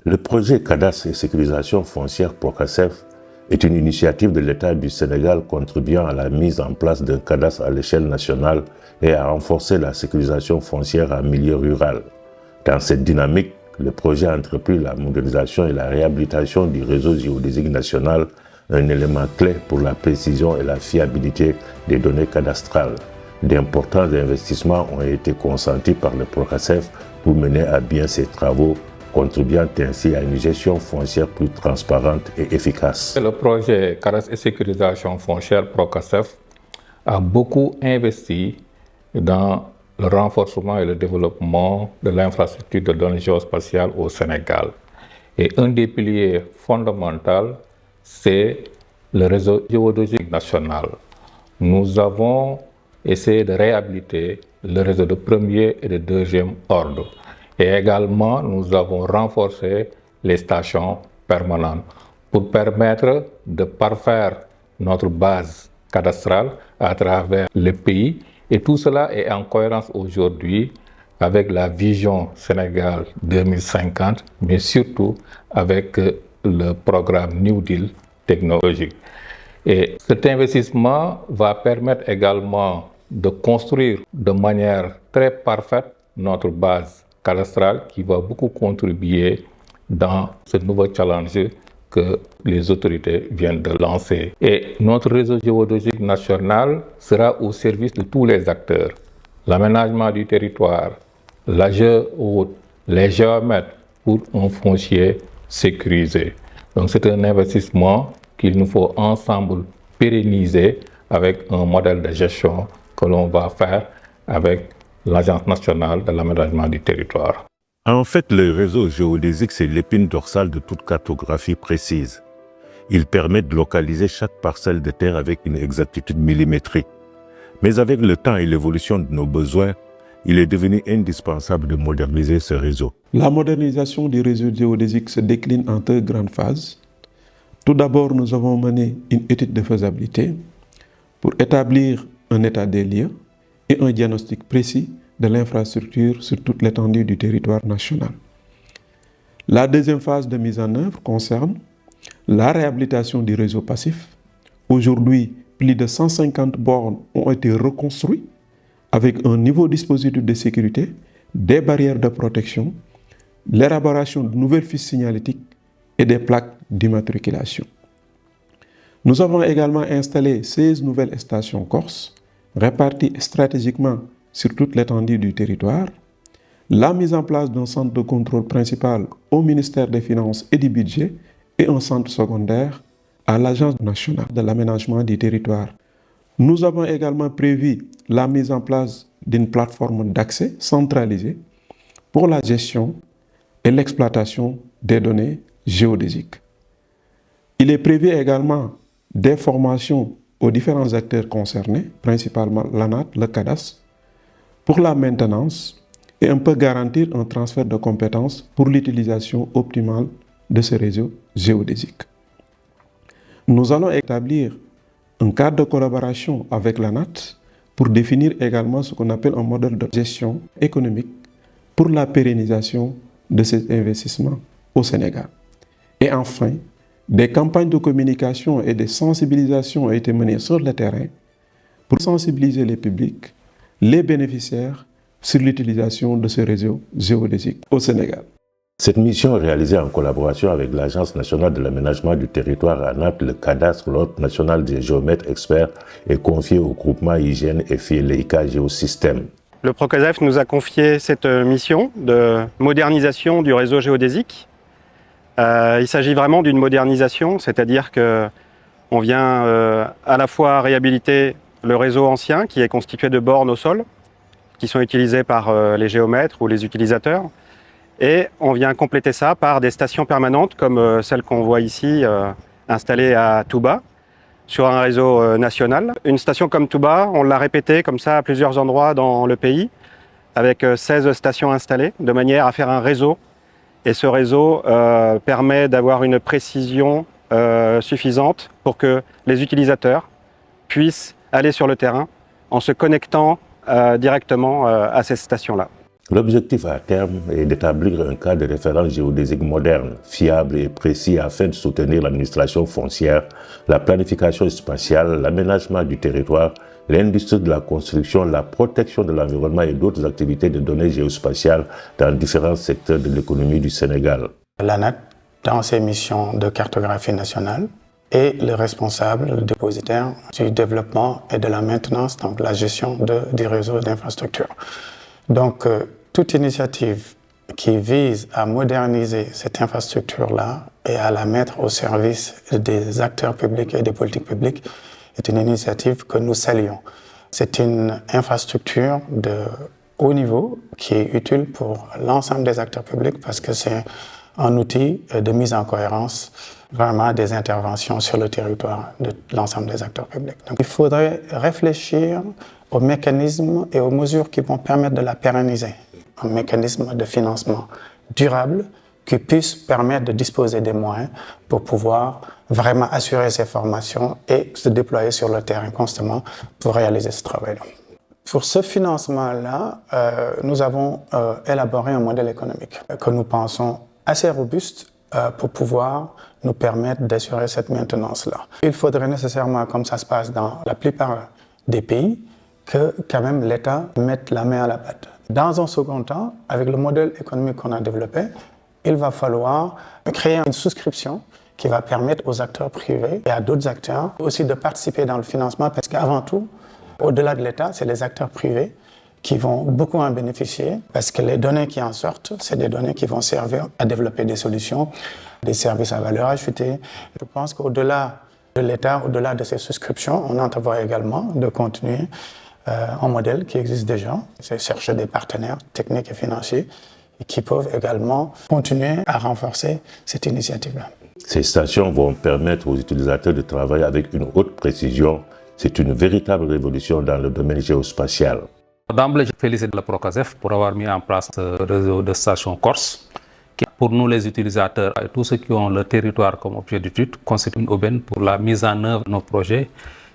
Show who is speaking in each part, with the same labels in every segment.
Speaker 1: Le projet Cadastre et sécurisation foncière Procasef est une initiative de l'État du Sénégal contribuant à la mise en place d'un cadastre à l'échelle nationale et à renforcer la sécurisation foncière en milieu rural. Dans cette dynamique, le projet a entrepris la modernisation et la réhabilitation du réseau géodésique national, un élément clé pour la précision et la fiabilité des données cadastrales. D'importants investissements ont été consentis par le Procasef pour mener à bien ces travaux, contribuant ainsi à une gestion foncière plus transparente et efficace.
Speaker 2: Le projet Cadastre et sécurisation foncière Procasef a beaucoup investi dans le renforcement et le développement de l'infrastructure de données géospatiales au Sénégal. Et un des piliers fondamentaux, c'est le réseau géodésique national. Nous avons essayé de réhabiliter le réseau de premier et de deuxième ordre. Et également, nous avons renforcé les stations permanentes pour permettre de parfaire notre base cadastrale à travers le pays. Et tout cela est en cohérence aujourd'hui avec la vision Sénégal 2050, mais surtout avec le programme New Deal technologique. Et cet investissement va permettre également de construire de manière très parfaite notre base cadastrale qui va beaucoup contribuer dans ce nouveau challenge que les autorités viennent de lancer. Et notre réseau géodésique national sera au service de tous les acteurs. L'aménagement du territoire, la géohôte, les géomètres pour un foncier sécurisé. Donc c'est un investissement qu'il nous faut ensemble pérenniser avec un modèle de gestion que l'on va faire avec l'Agence nationale de l'aménagement du territoire.
Speaker 1: En fait, le réseau géodésique, c'est l'épine dorsale de toute cartographie précise. Il permet de localiser chaque parcelle de terre avec une exactitude millimétrique. Mais avec le temps et l'évolution de nos besoins, il est devenu indispensable de moderniser ce réseau.
Speaker 3: La modernisation du réseau géodésique se décline en deux grandes phases. Tout d'abord, nous avons mené une étude de faisabilité pour établir un état des lieux et un diagnostic précis de l'infrastructure sur toute l'étendue du territoire national. La deuxième phase de mise en œuvre concerne la réhabilitation du réseau passif. Aujourd'hui, plus de 150 bornes ont été reconstruites avec un nouveau dispositif de sécurité, des barrières de protection, l'élaboration de nouvelles fiches signalétiques et des plaques d'immatriculation. Nous avons également installé 16 nouvelles stations corses réparties stratégiquement sur toute l'étendue du territoire, la mise en place d'un centre de contrôle principal au ministère des Finances et du Budget et un centre secondaire à l'Agence nationale de l'aménagement du territoire. Nous avons également prévu la mise en place d'une plateforme d'accès centralisée pour la gestion et l'exploitation des données géodésiques. Il est prévu également des formations aux différents acteurs concernés, principalement l'ANAT, le cadastre, pour la maintenance et on peut garantir un transfert de compétences pour l'utilisation optimale de ce réseau géodésique. Nous allons établir un cadre de collaboration avec l'ANAT pour définir également ce qu'on appelle un modèle de gestion économique pour la pérennisation de ces investissements au Sénégal. Et enfin, des campagnes de communication et de sensibilisation ont été menées sur le terrain pour sensibiliser les publics, les bénéficiaires sur l'utilisation de ce réseau géodésique au Sénégal.
Speaker 1: Cette mission est réalisée en collaboration avec l'Agence nationale de l'aménagement du territoire ANAT, le cadastre, l'Ordre national des géomètres experts est confiée au groupement Hygiène et Leica Géosystèmes.
Speaker 4: Le Procasef nous a confié cette mission de modernisation du réseau géodésique. Il s'agit vraiment d'une modernisation, c'est-à-dire qu'on vient à la fois réhabiliter le réseau ancien qui est constitué de bornes au sol, qui sont utilisées par les géomètres ou les utilisateurs, et on vient compléter ça par des stations permanentes comme celle qu'on voit ici installée à Touba, sur un réseau national. Une station comme Touba, on l'a répétée comme ça à plusieurs endroits dans le pays, avec 16 stations installées, de manière à faire un réseau. Et ce réseau permet d'avoir une précision suffisante pour que les utilisateurs puissent aller sur le terrain en se connectant directement à ces stations-là.
Speaker 1: L'objectif à terme est d'établir un cadre de référence géodésique moderne, fiable et précis afin de soutenir l'administration foncière, la planification spatiale, l'aménagement du territoire, l'industrie de la construction, la protection de l'environnement et d'autres activités de données géospatiales dans différents secteurs de l'économie du Sénégal.
Speaker 5: L'ANAT, dans ses missions de cartographie nationale, est le responsable, le dépositaire du développement et de la maintenance, donc la gestion du réseau d'infrastructures. Donc, toute initiative qui vise à moderniser cette infrastructure-là et à la mettre au service des acteurs publics et des politiques publiques est une initiative que nous saluons. C'est une infrastructure de haut niveau qui est utile pour l'ensemble des acteurs publics parce que c'est un outil de mise en cohérence vraiment des interventions sur le territoire de l'ensemble des acteurs publics. Donc, il faudrait réfléchir aux mécanismes et aux mesures qui vont permettre de la pérenniser. Un mécanisme de financement durable qui puisse permettre de disposer des moyens pour pouvoir vraiment assurer ces formations et se déployer sur le terrain constamment pour réaliser ce travail-là. Pour ce financement-là, nous avons élaboré un modèle économique que nous pensons assez robuste pour pouvoir nous permettre d'assurer cette maintenance-là. Il faudrait nécessairement, comme ça se passe dans la plupart des pays, que quand même l'État mette la main à la pâte. Dans un second temps, avec le modèle économique qu'on a développé, il va falloir créer une souscription qui va permettre aux acteurs privés et à d'autres acteurs aussi de participer dans le financement parce qu'avant tout, au-delà de l'État, c'est les acteurs privés qui vont beaucoup en bénéficier parce que les données qui en sortent, c'est des données qui vont servir à développer des solutions, des services à valeur ajoutée. Je pense qu'au-delà de l'État, au-delà de ces souscriptions, on entrevoit également de continuer un modèle qui existe déjà, c'est chercher des partenaires techniques et financiers qui peuvent également continuer à renforcer cette initiative-là.
Speaker 1: Ces stations vont permettre aux utilisateurs de travailler avec une haute précision. C'est une véritable révolution dans le domaine géospatial.
Speaker 6: D'emblée, je félicite le Procasef pour avoir mis en place ce réseau de stations Corse, qui pour nous les utilisateurs et tous ceux qui ont le territoire comme objet d'étude constitue une aubaine pour la mise en œuvre de nos projets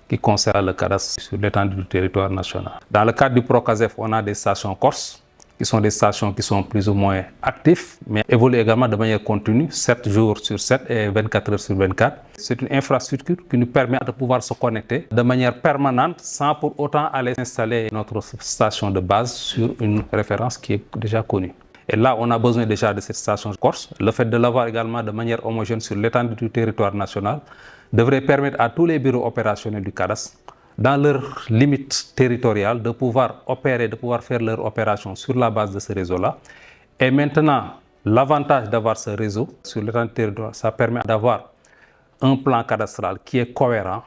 Speaker 6: qui concerne le cadastre sur l'étendue du territoire national. Dans le cadre du Procasef, on a des stations Corse, qui sont des stations qui sont plus ou moins actives, mais évoluent également de manière continue, 7 jours sur 7 et 24 heures sur 24. C'est une infrastructure qui nous permet de pouvoir se connecter de manière permanente sans pour autant aller installer notre station de base sur une référence qui est déjà connue. Et là, on a besoin déjà de cette station Corse. Le fait de l'avoir également de manière homogène sur l'étendue du territoire national devrait permettre à tous les bureaux opérationnels du cadastre, dans leurs limites territoriales, de pouvoir opérer, de pouvoir faire leurs opérations sur la base de ce réseau-là. Et maintenant, l'avantage d'avoir ce réseau sur l'étendue du territoire, ça permet d'avoir un plan cadastral qui est cohérent,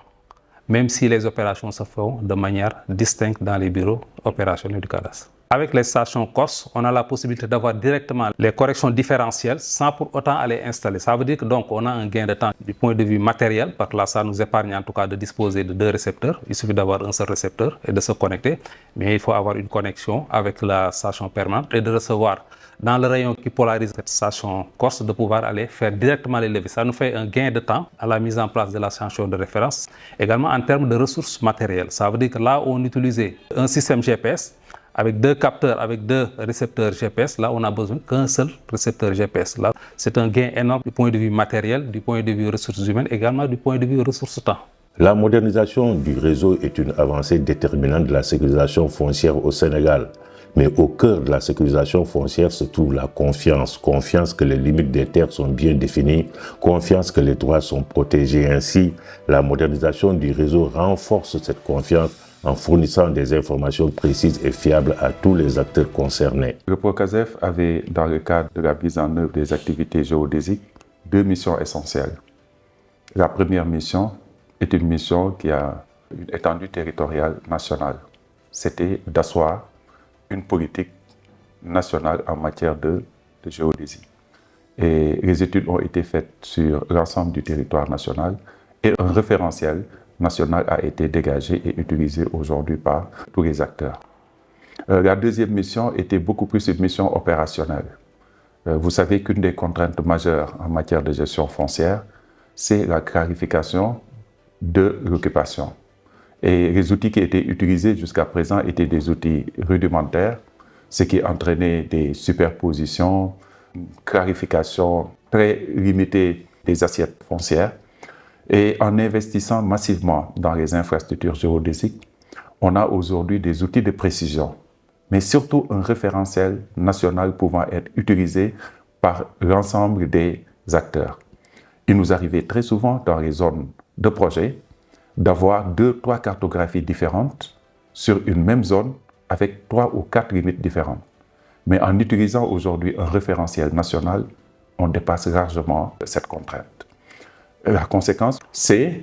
Speaker 6: même si les opérations se font de manière distincte dans les bureaux opérationnels du cadastre. Avec les stations Corse, on a la possibilité d'avoir directement les corrections différentielles sans pour autant aller installer. Ça veut dire que donc on a un gain de temps du point de vue matériel, parce que là ça nous épargne en tout cas de disposer de 2 récepteurs. Il suffit d'avoir un seul récepteur et de se connecter, mais il faut avoir une connexion avec la station permanente et de recevoir dans le rayon qui polarise cette station Corse, de pouvoir aller faire directement les levées. Ça nous fait un gain de temps à la mise en place de la station de référence. Également en termes de ressources matérielles. Ça veut dire que là où on utilisait un système GPS, avec 2 capteurs, avec 2 récepteurs GPS, là on n'a besoin qu'un seul récepteur GPS. Là, c'est un gain énorme du point de vue matériel, du point de vue ressources humaines, également du point de vue ressources temps.
Speaker 1: La modernisation du réseau est une avancée déterminante de la sécurisation foncière au Sénégal. Mais au cœur de la sécurisation foncière se trouve la confiance. Confiance que les limites des terres sont bien définies, confiance que les droits sont protégés. Ainsi, la modernisation du réseau renforce cette confiance en fournissant des informations précises et fiables à tous les acteurs concernés.
Speaker 7: Le Procasef avait, dans le cadre de la mise en œuvre des activités géodésiques, 2 missions essentielles. La première mission est une mission qui a une étendue territoriale nationale. C'était d'asseoir une politique nationale en matière de géodésie. Et les études ont été faites sur l'ensemble du territoire national et un référentiel national a été dégagé et utilisé aujourd'hui par tous les acteurs. La deuxième mission était beaucoup plus une mission opérationnelle. Vous savez qu'une des contraintes majeures en matière de gestion foncière, c'est la clarification de l'occupation. Et les outils qui étaient utilisés jusqu'à présent étaient des outils rudimentaires. ce qui entraînait des superpositions, une clarification très limitée des assiettes foncières. Et en investissant massivement dans les infrastructures géodésiques, on a aujourd'hui des outils de précision, mais surtout un référentiel national pouvant être utilisé par l'ensemble des acteurs. Il nous arrivait très souvent dans les zones de projet d'avoir 2, 3 cartographies différentes sur une même zone avec 3 ou 4 limites différentes. Mais en utilisant aujourd'hui un référentiel national, on dépasse largement cette contrainte. La conséquence, c'est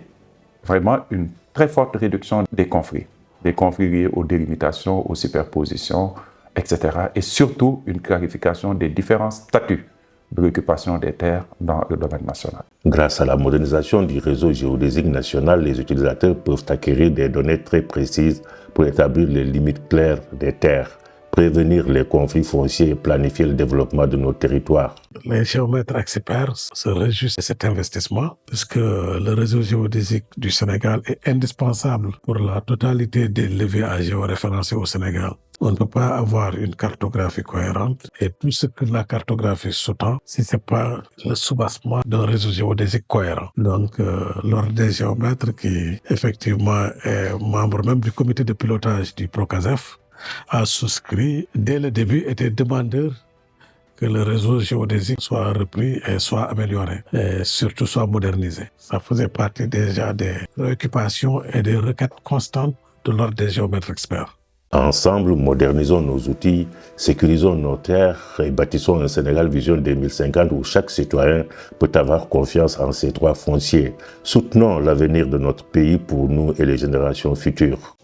Speaker 7: vraiment une très forte réduction des conflits liés aux délimitations, aux superpositions, etc. Et surtout une clarification des différents statuts de l'occupation des terres dans le domaine national.
Speaker 1: Grâce à la modernisation du réseau géodésique national, les utilisateurs peuvent acquérir des données très précises pour établir les limites claires des terres, prévenir les conflits fonciers et planifier le développement de nos territoires.
Speaker 8: Les géomètres experts se réjouissent de cet investissement puisque le réseau géodésique du Sénégal est indispensable pour la totalité des leviers à géoréférencer au Sénégal. On ne peut pas avoir une cartographie cohérente et tout ce que la cartographie sous-tend si ce n'est pas le soubassement d'un réseau géodésique cohérent. Donc, l'Ordre des géomètres, qui effectivement est membre même du comité de pilotage du PROCASEF, a souscrit dès le début, était demandeur que le réseau géodésique soit repris et soit amélioré et surtout soit modernisé. Ça faisait partie déjà des préoccupations et des requêtes constantes de l'Ordre des géomètres experts.
Speaker 1: Ensemble, modernisons nos outils, sécurisons nos terres et bâtissons un Sénégal Vision 2050 où chaque citoyen peut avoir confiance en ses droits fonciers. Soutenons l'avenir de notre pays pour nous et les générations futures.